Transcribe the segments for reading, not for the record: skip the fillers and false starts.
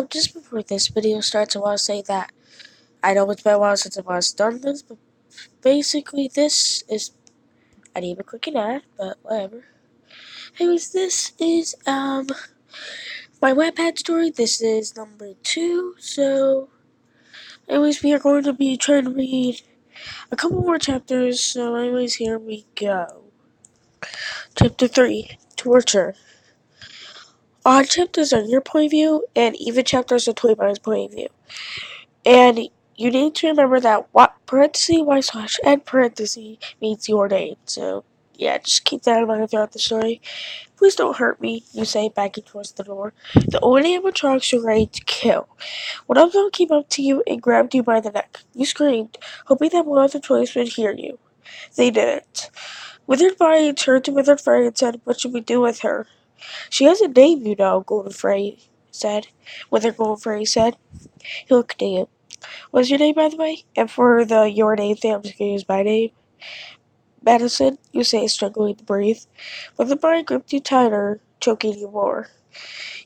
Just before this video starts, I want to say that I know it's been a while since I've last done this, but basically this is, I didn't even click an ad, but whatever. Anyways, this is, my Wattpad story. This is number 2, so, anyways, we are going to be trying to read a couple more chapters, so anyways, here we go. Chapter 3, Torture. Odd chapters are your point of view, and even chapters are Toyboy's point of view. And you need to remember that what parenthesis y slash n parenthesis means your name. So yeah, just keep that in mind throughout the story. Please don't hurt me, you say, backing towards the door. The only animatronics you're ready to kill. One of them came up to you and grabbed you by the neck. You screamed, hoping that one of the toys would hear you. They didn't. Withered Body turned to Withered Freddy and said, "What should we do with her?" "She has a name, you know," Golden Freddy said. Withered Golden Freddy said. He looked at you. "What's your name, by the way?" And for the your name thing, I'm just gonna use my name. "Madison," you say, struggling to breathe. But the body gripped you tighter, choking you more.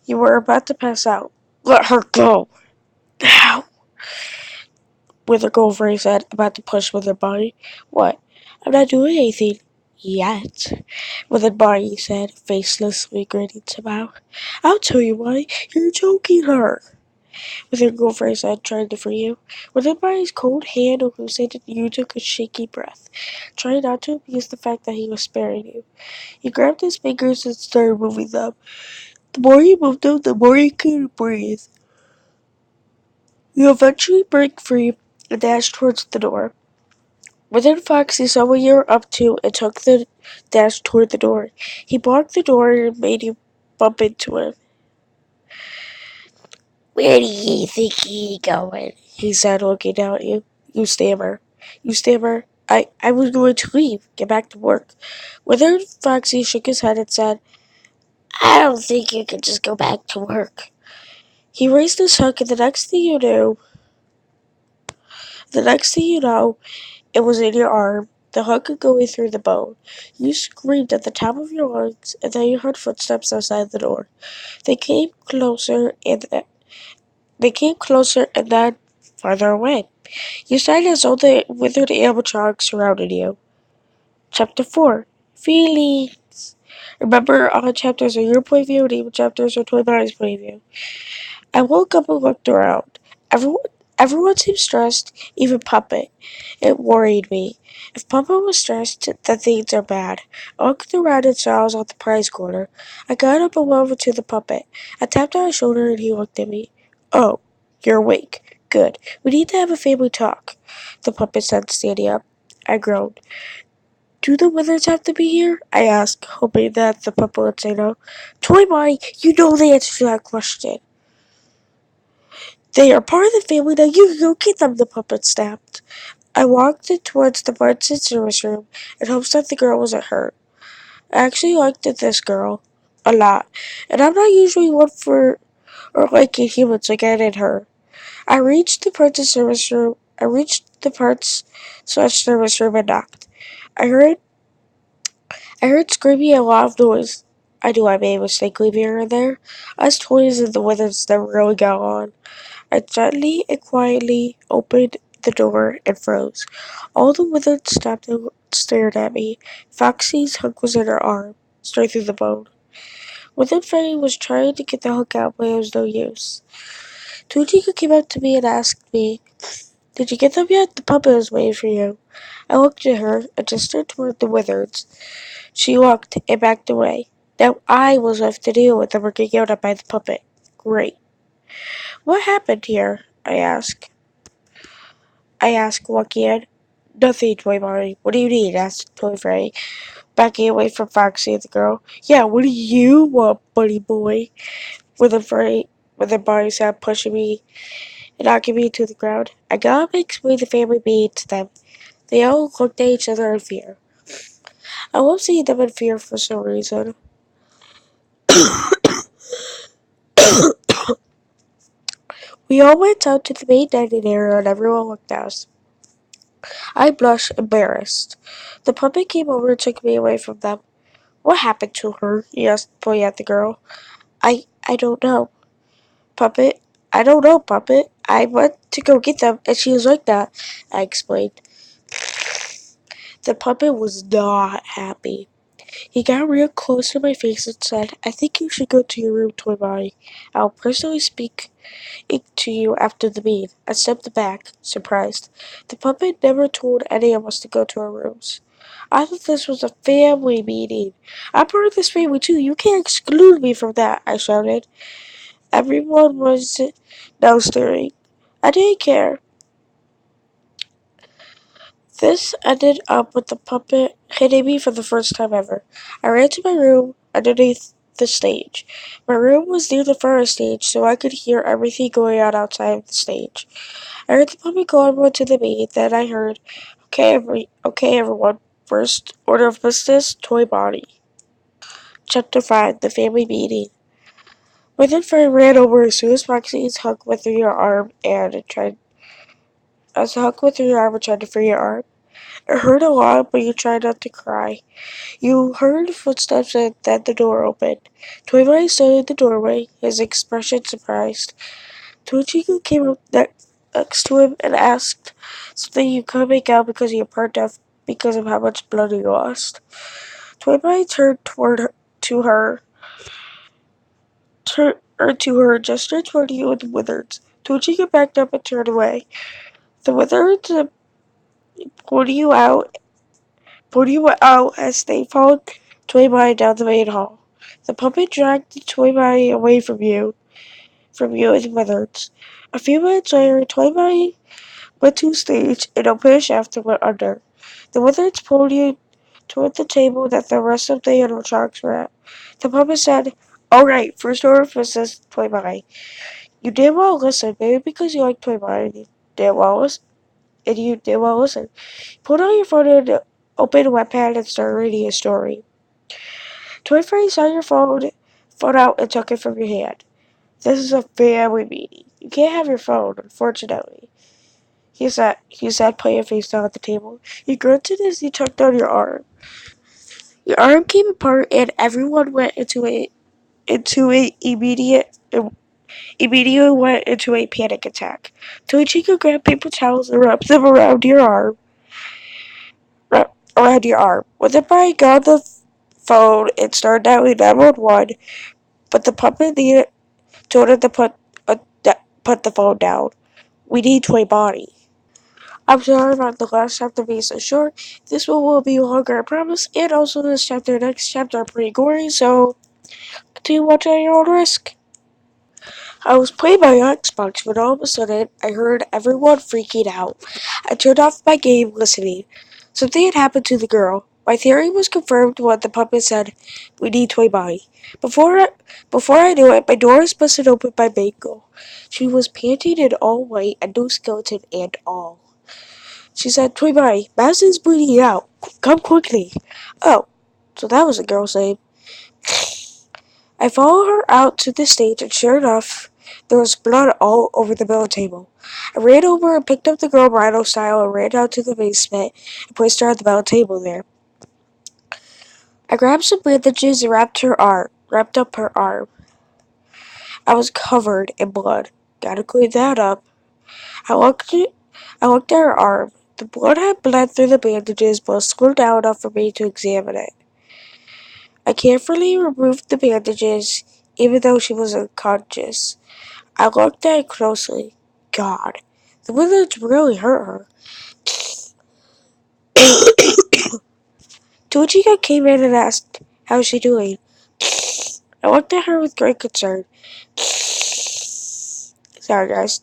You were about to pass out. "Let her go!" "Now!" Wither Goldfrey said, about to push Withered Body. "What?" "I'm not doing anything. Yet," Withered Body said, facelessly grinning somehow. "I'll tell you why. You're choking her." With her girlfriend's said, trying to free you. Within by his cold hand hallucinated, you took a shaky breath, trying not to abuse the fact that he was sparing you. You grabbed his fingers and started moving them. The more you moved them, the more you couldn't breathe. You eventually break free and dash towards the door. Within Foxy saw what you were up to and took the dash toward the door. He blocked the door and made you bump into him. "Where do ye think ye going?" he said, looking down at you. You stammer. I was going to leave, get back to work. Withered Foxy shook his head and said, "I don't think you can just go back to work." He raised his hook, and the next thing you know, it was in your arm, the hook going through the bone. You screamed at the top of your lungs, and then you heard footsteps outside the door. They came closer, and then farther away. You sighed as though the withered animatronics surrounded you. Chapter 4, Feelings. Remember, all chapters are your point of view, and even chapters are Toy Body's point of view. I woke up and looked around. Everyone seemed stressed, even Puppet. It worried me. If Puppet was stressed, then things are bad. I looked around and saw I was at the prize corner. I got up and went over to the Puppet. I tapped on his shoulder and he looked at me. "Oh, you're awake. Good. We need to have a family talk," the Puppet said, standing up. I groaned. "Do the Withers have to be here?" I asked, hoping that the puppet would say no. "Toy Bonnie, you know the answer to that question." "They are part of the family now. You go get them," the puppet snapped. I walked towards the parts and service room in hopes that the girl wasn't hurt. I actually liked this girl a lot, and I'm not usually one for or liking humans like I did her. I reached the parts and service room. I reached the parts/service room and knocked. I heard I heard screaming and a lot of noise. I knew I made a mistake leaving her there. Us toys and the withers never really got on. I gently and quietly opened the door and froze. All the withers stopped and stared at me. Foxy's hook was in her arm, straight through the bone. Within Freddy was trying to get the hook out, but it was no use. Tujika came up to me and asked me, "Did you get them yet? The puppet is waiting for you." I looked at her and gestured toward the withers. She looked and backed away. Now I was left to deal with the working yelled at by the puppet. Great. "What happened here?" I asked, walking in. "Nothing, Toy Bonnie. What do you need?" asked Toy Freddy, backing away from Foxy and the girl. "Yeah, what do you want, buddy boy?" With a body sat pushing me and knocking me to the ground. I got up and explained the family meeting to them. They all looked at each other in fear. I love seeing them in fear for some reason. We all went out to the main dining area and everyone looked at us. I blushed, embarrassed. The puppet came over and took me away from them. "What happened to her?" he asked, pointing at the girl. I don't know. Puppet, I don't know, Puppet. I went to go get them, and she was like that, I explained. The puppet was not happy. He got real close to my face and said, I think you should go to your room, Toy Bonnie. I'll personally speak to you after the meeting. I stepped back, surprised. The puppet never told any of us to go to our rooms. I thought this was a family meeting. I'm part of this family too. You can't exclude me from that, I shouted. Everyone was now staring. I didn't care. This ended up with the puppet hitting me for the first time ever. I ran to my room underneath the stage. My room was near the fire stage, so I could hear everything going on outside of the stage. I heard the puppet call everyone to the meeting, then I heard, okay everyone, first order of business, Toy Bonnie. Chapter 5, The Family Meeting. My then friend ran over as soon as Maxie's hugged with your arm and tried to free your arm. It hurt a lot, but you tried not to cry. You heard footsteps and then the door opened. Toy stood in the doorway, his expression surprised. Toichiku came up next to him and asked something you couldn't make out because you were deaf because of how much blood you lost. Toy turned to her, gestured toward you with the wizards. Toichiku backed up and turned away. The wizards pulled you out as they followed Toy down the main hall. The puppet dragged Toy away from you and the wizards. A few minutes later, Toy went to the stage and opened a shaft that went under. The wizards pulled you toward the table that the rest of the animatronics were at. The puppet said, Alright, first order of business, Toy Bonnie. You did well listen, maybe because you like Toy Bonnie, you did well listen. Put out your phone and open Wattpad and start reading a story. Toy Freddy saw your phone out and took it from your hand. This is a family meeting. You can't have your phone, unfortunately. He said, putting your face down at the table. You grunted as he tugged on your arm. Your arm came apart and everyone went immediately went into a panic attack. Toichiko grabbed paper towels and wrapped them around your arm. With it by got the phone and started dialing 911, but the puppet told him to put the phone down. We need Toy Bonnie. I'm sorry about the last chapter being so short. This one will be longer, I promise. And also next chapter are pretty gory, so continue watching at your own risk. I was playing my Xbox when all of a sudden I heard everyone freaking out. I turned off my game listening. Something had happened to the girl. My theory was confirmed when the puppet said, We need Toy Bonnie. Before I knew it, my door was busted open by Mango. She was panting in all white, a new skeleton and all. She said, Toy Bonnie, Madison's bleeding out. Come quickly. Oh, so that was a girl's name. I followed her out to the stage, and sure enough, there was blood all over the middle table. I ran over and picked up the girl Rhino style and ran down to the basement and placed her on the middle table there. I grabbed some bandages and wrapped up her arm. I was covered in blood. Gotta clean that up. I looked at her arm. The blood had bled through the bandages, but was slowed down enough for me to examine it. I carefully removed the bandages, even though she was unconscious. I looked at it closely. God, the wizards really hurt her. Toichika came in and asked, How's she doing? I looked at her with great concern. Sorry, guys.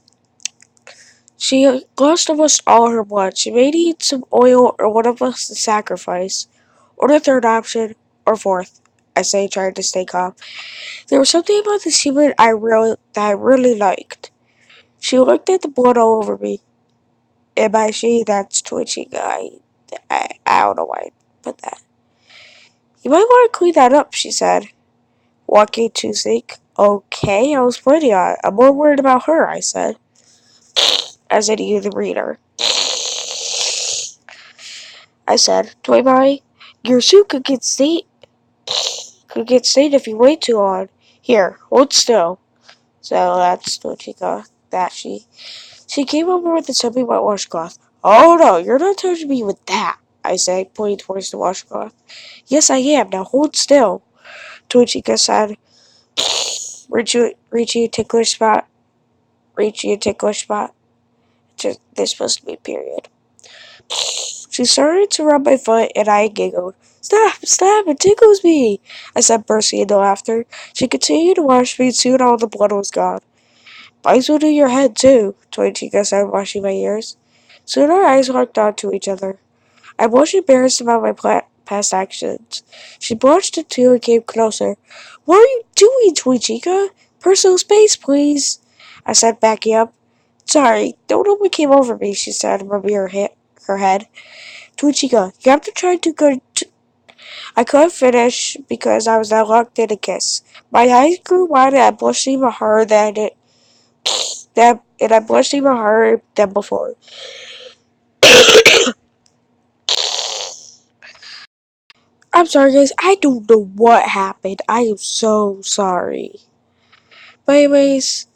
She lost almost all her blood. She may need some oil or one of us to sacrifice. Or the third option, or fourth, I say, trying to stay calm. There was something about this human that I really liked. She looked at the blood all over me. And by she, that's twitching. I don't know why I put that. You might want to clean that up, she said, walking to sink. Okay, I was pointing on it. I'm more worried about her, I said, as I knew the reader. I said, Toy Bonnie, your suit could get stained if you wait too long. Here, hold still. So that's what she got. She came over with a soapy wet washcloth. Oh no, you're not touching me with that, I said, pointing towards the washcloth. Yes, I am. Now hold still, Tochika said, reaching a ticklish spot. Reaching a ticklish spot. There's supposed to be a period. She started to rub my foot, and I giggled. Stop, it tickles me, I said, bursting into laughter. She continued to wash me, and soon all the blood was gone. Might as well do your head, too, Toichika said, washing my ears. Soon our eyes locked onto each other. I was embarrassed about my past actions. She blushed too and came closer. What are you doing, Toichika? Personal space, please, I said, backing up. Sorry, don't know what came over me, she said, rubbing her head. Toichika, you have to try to go. I couldn't finish because I was now locked in a kiss. My eyes grew wide and I blushed even harder and I blushed even harder than before. I'm sorry, guys. I don't know what happened. I am so sorry. But anyways,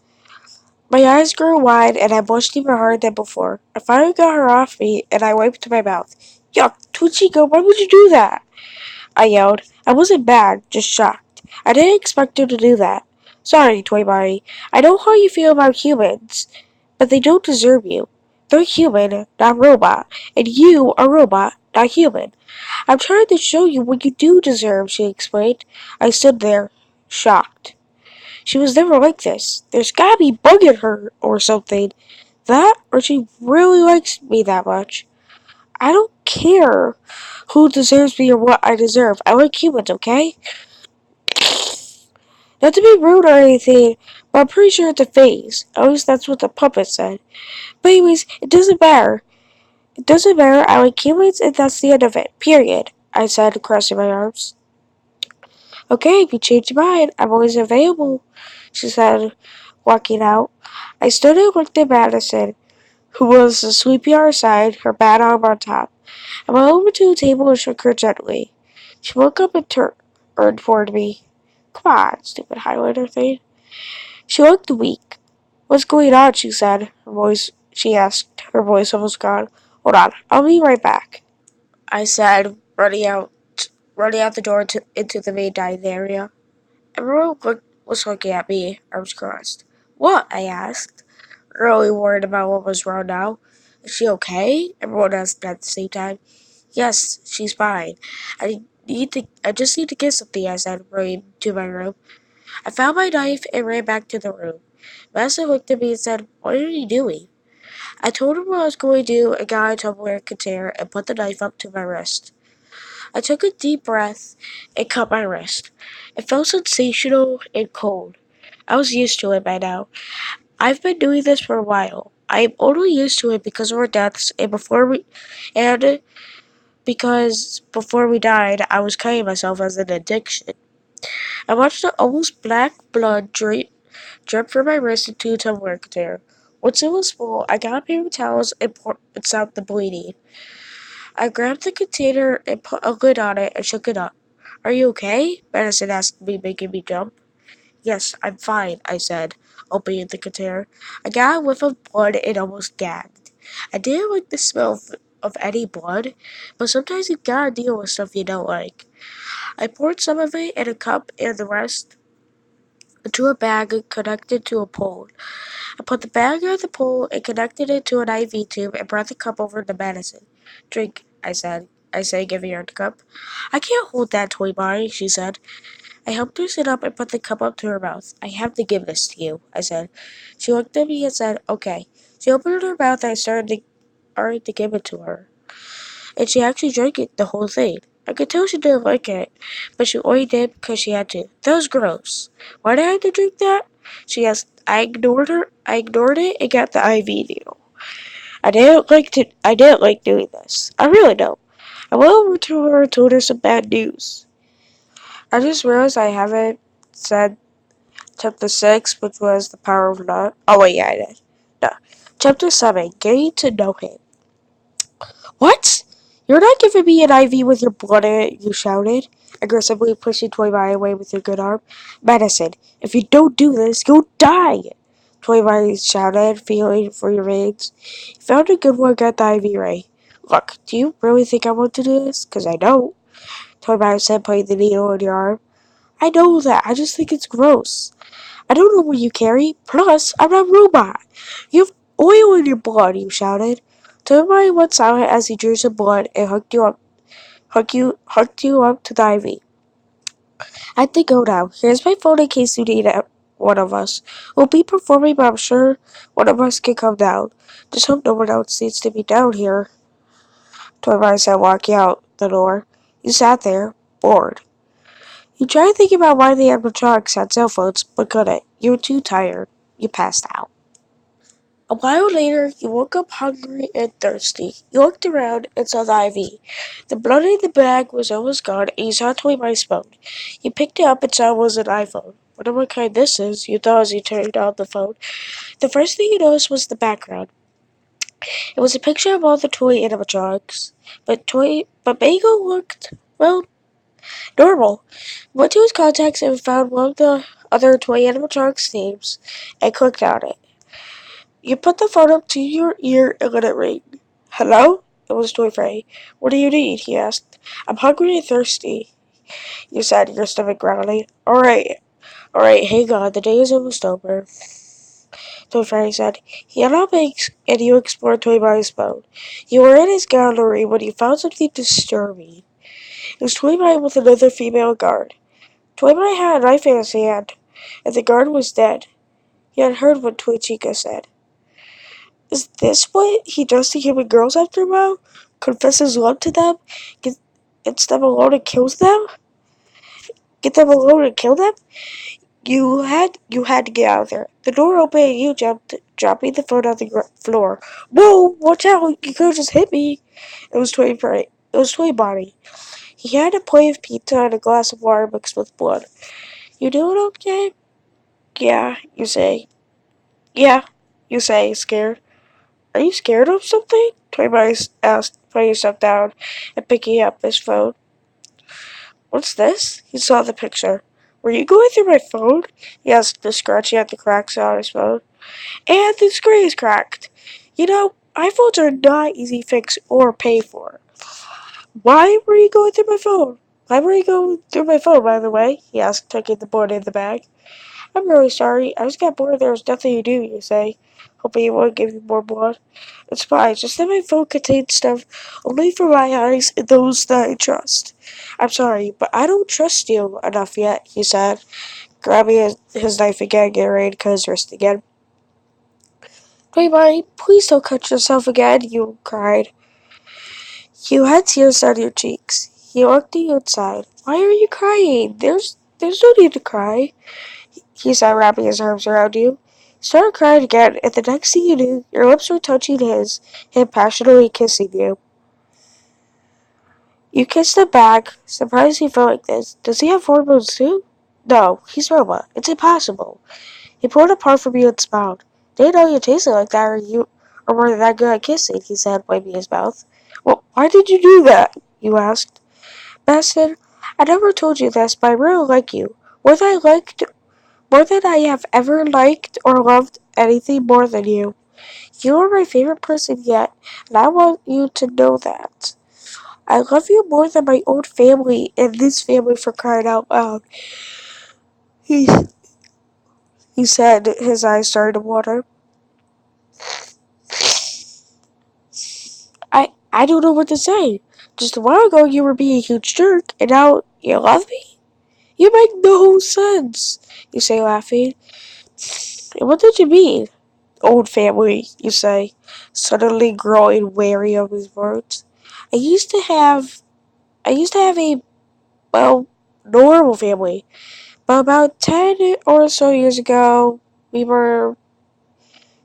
my eyes grew wide and I blushed even harder than before. I finally got her off me and I wiped my mouth. Yuck, Toichika, why would you do that? I yelled. I wasn't mad, just shocked. I didn't expect you to do that. Sorry, Toy Bonnie. I know how you feel about humans, but they don't deserve you. They're human, not robot, and you are robot, not human. I'm trying to show you what you do deserve, she explained. I stood there, shocked. She was never like this. There's gotta be bugging her or something. That, or she really likes me that much. I don't care who deserves me or what I deserve. I like humans, okay? Not to be rude or anything, but I'm pretty sure it's a phase. At least that's what the puppet said. But anyways, it doesn't matter. It doesn't matter. I like humans and that's the end of it. Period. I said, crossing my arms. Okay, if you change your mind, I'm always available, she said, walking out. I stood and looked at Madison, who was asleep by our side, her bad arm on top. I went over to the table and shook her gently. She woke up and turned toward me. Come on, stupid highlighter thing. She looked weak. What's going on? She asked, her voice almost gone. Hold on, I'll be right back, I said, running out the door into the main dining area. Was looking at me, arms crossed. What? I asked, really worried about what was wrong now. Is she okay? Everyone asked at the same time. Yes, she's fine. I just need to get something, I said, running to my room. I found my knife and ran back to the room. Master looked at me and said, What are you doing? I told him what I was going to do and got a Tupperware container and put the knife up to my wrist. I took a deep breath and cut my wrist. It felt sensational and cold. I was used to it by now. I've been doing this for a while. I am only used to it because of our deaths and because before we died I was cutting myself as an addiction. I watched the almost black blood drip from my wrist into a Tupperware container. Once it was full, I got a paper towels and stopped the bleeding. I grabbed the container and put a lid on it and shook it up. Are you okay? Madison asked me, making me jump. Yes, I'm fine, I said, opening the container. I got a whiff of blood and almost gagged. I didn't like the smell of any blood, but sometimes you gotta deal with stuff you don't like. I poured some of it in a cup and the rest into a bag connected to a pole. I put the bag on the pole and connected it to an IV tube and brought the cup over to Madison. Drink, I said, giving her the cup. I can't hold that, Toy Bonnie, she said. I helped her sit up and put the cup up to her mouth. I have to give this to you, I said. She looked at me and said, okay. She opened her mouth and I started to give it to her. And she actually drank it, the whole thing. I could tell she didn't like it, but she only did because she had to. That was gross. Why did I have to drink that? She asked. I ignored her. I ignored it and got the IV needle. I didn't like doing this. I really don't. I went over to her and told her some bad news. I just realized I haven't said chapter 6, which was the power of not. Oh wait, yeah, I did. No. Chapter 7, getting to know him. What? You're not giving me an IV with your blood in it, you shouted. aggressively pushing Toy away with your good arm. Medicine. If you don't do this, you'll die! Toy shouted, feeling for your veins. He found a good one at the IV ray. Look, do you really think I want to do this? 'Cause I don't. Toy said, putting the needle in your arm. I know that. I just think it's gross. I don't know what you carry. Plus, I'm not a robot. You have oil in your blood, you shouted. Toby went silent as he drew some blood and hooked you up to the IV. I think go now. Here's my phone in case you need one of us. We'll be performing, but I'm sure one of us can come down. Just hope no one else needs to be down here. Toby said, walking out the door. You sat there, bored. You tried thinking about why the animatronics had cell phones, but couldn't. You were too tired. You passed out. A while later, you woke up hungry and thirsty. You looked around and saw the IV. The blood in the bag was almost gone, and you saw Toy Mice's phone. You picked it up and saw it was an iPhone. Wonder what kind this is, you thought as you turned on the phone. The first thing you noticed was the background. It was a picture of all the toy animatronics. But Bagel looked, well, normal. Went to his contacts and found one of the other toy animatronics names and clicked on it. You put the phone up to your ear and let it ring. Hello? It was Toy Freddy. What do you need? He asked. I'm hungry and thirsty, you said, your stomach growling. Alright, hang on. The day is almost over. Toy Freddy said. He got up and you explored Toy Boy's phone. You were in his gallery when you found something disturbing. It was Toy Boy with another female guard. Toy Boy had a knife in his hand, and the guard was dead. He had heard what Toy Chica said. Is this what he does to human girls after a while? Confesses love to them? Gets them alone and kills them? Get them alone and kill them? You had to get out of there. The door opened and you jumped, dropping the phone on the floor. Whoa! Watch out! You could have just hit me. It was Toy Bonnie. He had a plate of pizza and a glass of water mixed with blood. You doing okay? Yeah, you say. Yeah, you say, scared. Are you scared of something? Toy Mice asked, putting himself down and picking up his phone. What's this? He saw the picture. Were you going through my phone? He asked, scratching at the cracks on his phone. And the screen is cracked. You know, iPhones are not easy to fix or pay for. Why were you going through my phone? Why were you going through my phone, by the way? He asked, taking the board in the bag. I'm really sorry. I just got bored. There was nothing to do, you say. Hoping he won't give you more blood. It's fine. Just that my phone contains stuff only for my eyes and those that I trust. I'm sorry, but I don't trust you enough yet, he said, grabbing his knife again, getting ready to cut his wrist again. Playboy, please don't cut yourself again, you cried. You had tears down your cheeks. He looked at you inside. Why are you crying? There's no need to cry, he said, wrapping his arms around you. He started crying again, and the next thing you knew, your lips were touching his, him passionately kissing you. You kissed him back, surprised he felt like this. Does he have hormones too? No, he's a robot. It's impossible. He pulled apart from you and smiled. Didn't know you tasted like that, or were that good at kissing, he said, wiping his mouth. Well, why did you do that? You asked. Baston, I never told you this, but I really like you. More than I have ever liked or loved anything more than you. You are my favorite person yet, and I want you to know that. I love you more than my own family and this family, for crying out loud. He, he said, his eyes started to water. I don't know what to say. Just a while ago you were being a huge jerk, and now you love me? You make no sense, you say, laughing. What did you mean? Old family, you say, suddenly growing wary of his words. I used to have a, well, normal family. But about 10 or so years ago, we were,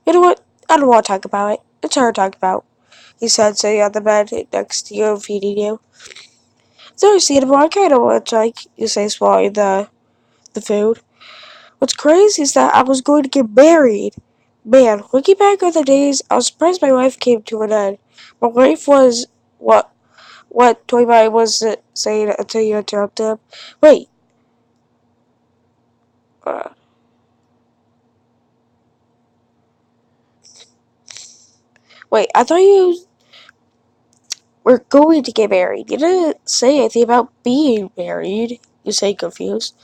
you know what? I don't want to talk about it. It's hard to talk about, he said, sitting on the bed next to you and feeding you. It's understandable. I kind of want to, you say, swallowing the food. What's crazy is that I was going to get married. Man, looking back on the days, I was surprised my life came to an end. My life was, what what Toy Boy was saying until you interrupted him. Wait, uh, wait, I thought you were going to get married. You didn't say anything about being married. You say confused.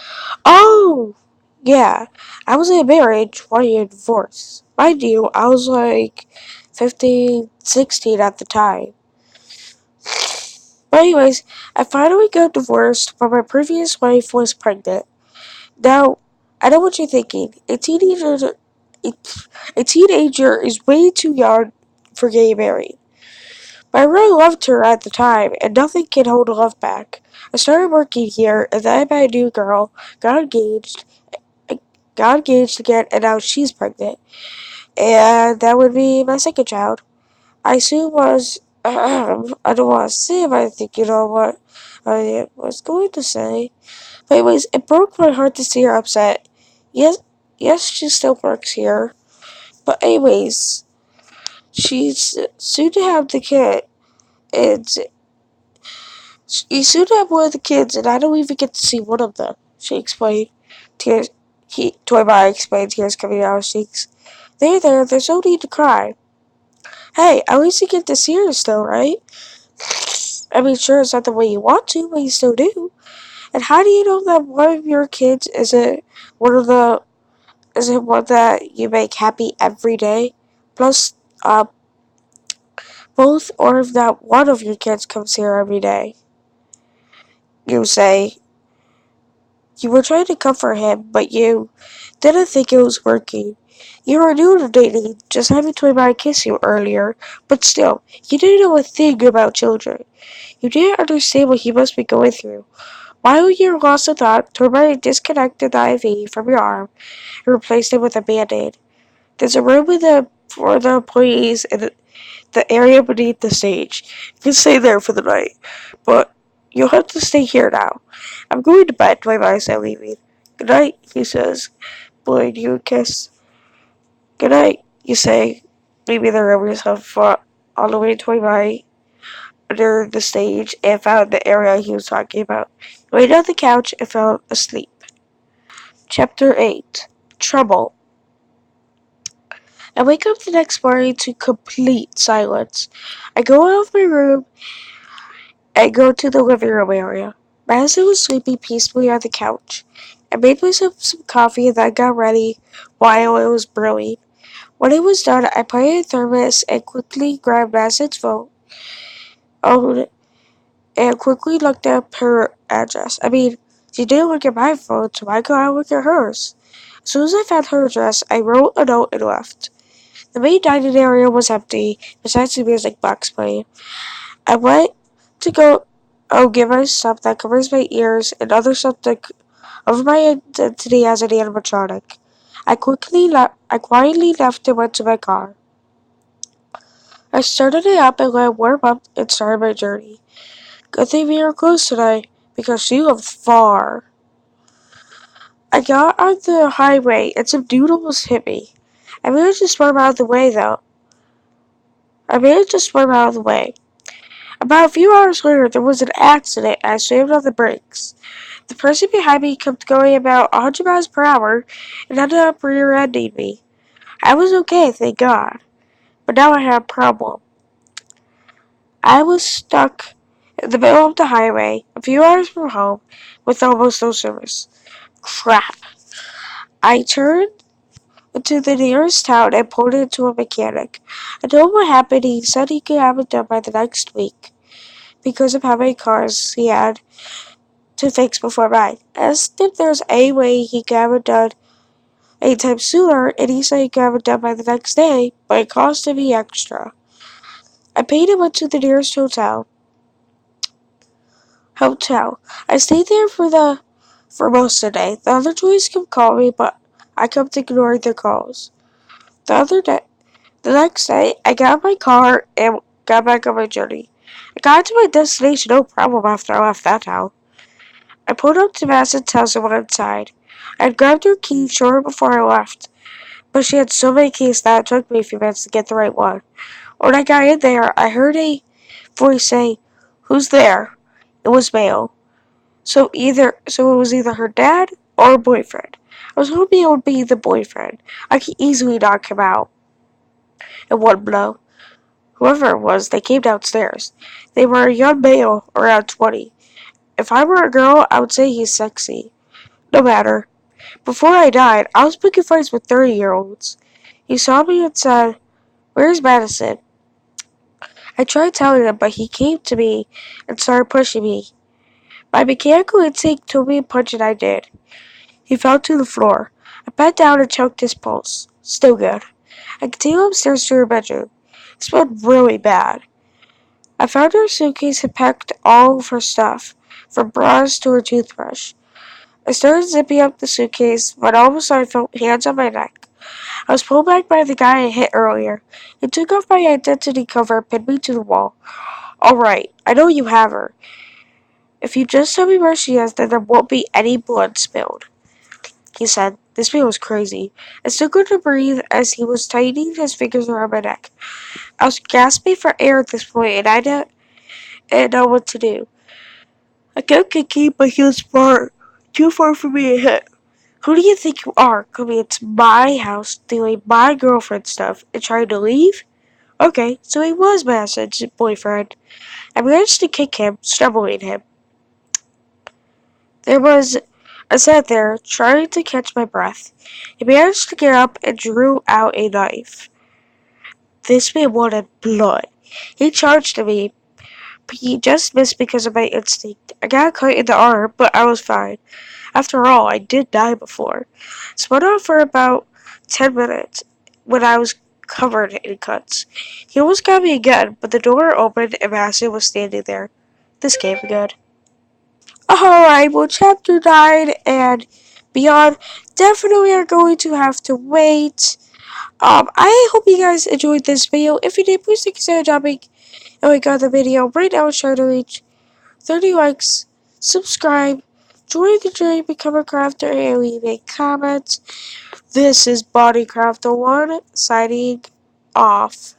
Oh, yeah. I was in a marriage, 1 year divorce. Mind you, I was like 15, 16 at the time. But anyways, I finally got divorced, but my previous wife was pregnant. Now, I know what you're thinking. A teenager is way too young for getting married. But I really loved her at the time, and nothing can hold love back. I started working here, and then I met a new girl, got engaged, again, and now she's pregnant. And that would be my second child. I soon was, I don't want to say it, but I think you know what I was going to say. But anyways, it broke my heart to see her upset. Yes, yes, she still works here. But anyways, she's soon to have the kid. And you soon have one of the kids, and I don't even get to see one of them, she explained. Tears, Toy Boy explained, tears coming out of his cheeks. There, there's no need to cry. Hey, at least you get to see her still, right? I mean, sure, it's not the way you want to, but you still do. And how do you know that one of your kids one of the, isn't one that you make happy every day? Plus, both or if that one of your kids comes here every day. You say, you were trying to comfort him, but you didn't think it was working. You were new to dating, just having Toy Boy kiss you earlier, but still, you didn't know a thing about children. You didn't understand what he must be going through. While you were lost in thought, Toy Boy disconnected the IV from your arm and replaced it with a band-aid. There's a room for the employees in the area beneath the stage. You can stay there for the night, but you'll have to stay here now. I'm going to bed, Toy Boy said, leaving. Good night, he says, blowing you a kiss. Good night, you say, leaving the room yourself on the way to Toy Boy under the stage and found the area he was talking about. He laid on the couch and fell asleep. Chapter 8 Trouble. I wake up the next morning to complete silence. I go out of my room and go to the living room area. Madison was sleeping peacefully on the couch. I made myself some coffee and then got ready while it was brewing. When it was done, I put it in a thermos and quickly grabbed Madison's phone and quickly looked up her address. I mean, she didn't look at my phone, so I go out and look at hers. As soon as I found her address, I wrote a note and left. The main dining area was empty, besides the music box playing. I went to go get my stuff that covers my ears and other stuff that over my identity as an animatronic. I quietly left and went to my car. I started it up and let it warm up and started my journey. Good thing we were close today, because she lived far. I got on the highway and some dude almost hit me. I managed to swerve out of the way though. I managed to swerve out of the way. About a few hours later, there was an accident and I slammed on the brakes. The person behind me kept going about 100 miles per hour and ended up rear-ending me. I was okay, thank God. But now I had a problem. I was stuck in the middle of the highway, a few hours from home, with almost no service. Crap. I turned to the nearest town and pulled into a mechanic. I told him what happened and he said he could have it done by the next week because of how many cars he had to fix before mine. I asked if there was any way he could have it done anytime sooner, and he said he could have it done by the next day, but it cost me extra. I paid and went to the nearest hotel. I stayed there for most of the day. The other toys kept calling me, but I kept ignoring their calls. The next day, I got in my car and got back on my journey. I got to my destination no problem after I left that town. I pulled up to Madison's house and went inside. I had grabbed her key short before I left, but she had so many keys that it took me a few minutes to get the right one. When I got in there, I heard a voice say, Who's there? It was male. So it was either her dad or her boyfriend. I was hoping it would be the boyfriend. I could easily knock him out in one blow. Whoever it was, they came downstairs. They were a young male, around 20. If I were a girl, I would say he's sexy. No matter. Before I died, I was picking fights with 30-year-olds. He saw me and said, "Where's Madison?" I tried telling him, but he came to me and started pushing me. My mechanical instinct told me to punch, and I did. He fell to the floor. I bent down and choked his pulse. Still good. I continued upstairs to her bedroom. It smelled really bad. I found her suitcase and packed all of her stuff, from bras to her toothbrush. I started zipping up the suitcase, but all of a sudden I felt hands on my neck. I was pulled back by the guy I hit earlier. He took off my identity cover and pinned me to the wall. "Alright, I know you have her. If you just tell me where she is, then there won't be any blood spilled," he said. This man was crazy. I still couldn't breathe as he was tightening his fingers around my neck. I was gasping for air at this point, and I didn't know what to do. I kept kicking, but he was too far for me to hit. "Who do you think you are, coming into my house, stealing my girlfriend stuff, and trying to leave?" Okay, so he was my boyfriend. I managed to kick him, stumbling him. I sat there, trying to catch my breath. He managed to get up and drew out a knife. This man wanted blood. He charged at me, but he just missed because of my instinct. I got cut in the arm, but I was fine. After all, I did die before. Spun off for about 10 minutes when I was covered in cuts. He almost got me again, but the door opened and Madison was standing there. This game good. Alright, well, chapter 9 and beyond definitely are going to have to wait. I hope you guys enjoyed this video. If you did, please consider dropping a like on the video. Right now, it's trying to reach 30 likes. Subscribe. Join the journey, become a crafter, and leave a comment. This is Bodycrafter1 signing off.